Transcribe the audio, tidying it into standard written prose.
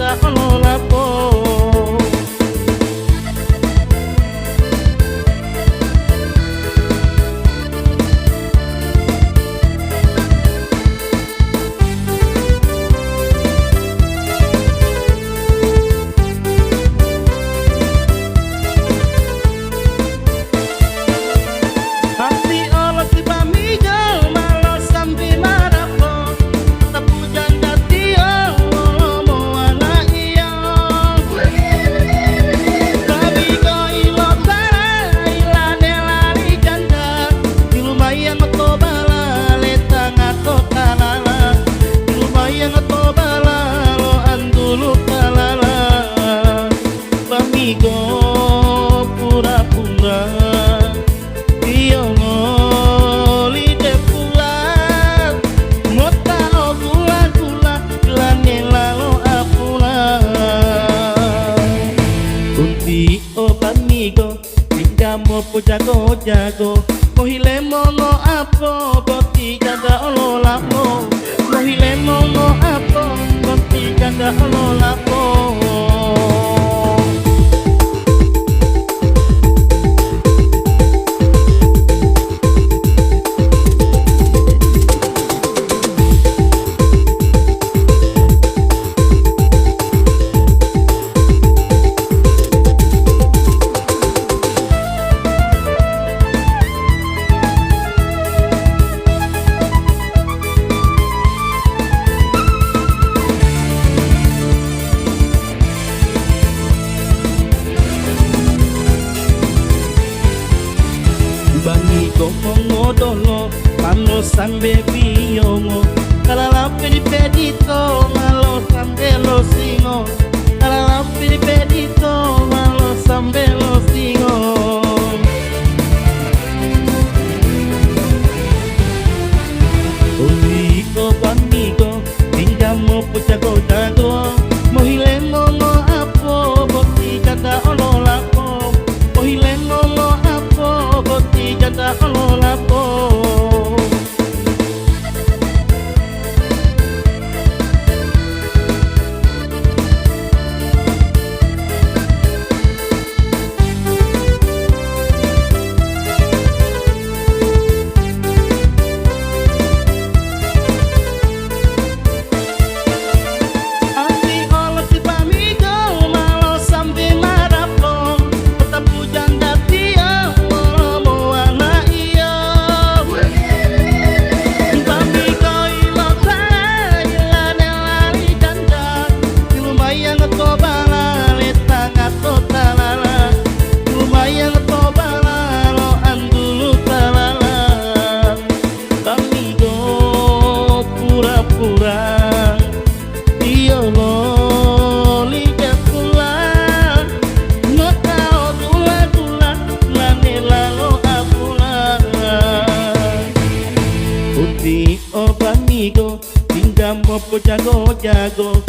kada ono lapo. Po jago mohile mongo apo boti jaga olo lapo mohile mongo apo boti jaga olo lapo. Mongo dolo, pano sambe biyongo, kalala pedi pedito, malo sambe lo singo, kalala pedi pedito, malo sambe lo singo. Amigo, amigo, pinjamo po jago, mohile mongo apo, boti kada olo lapo, mohile mongo apo, boti kada olo lapo. Oh amigo, pinjam po jago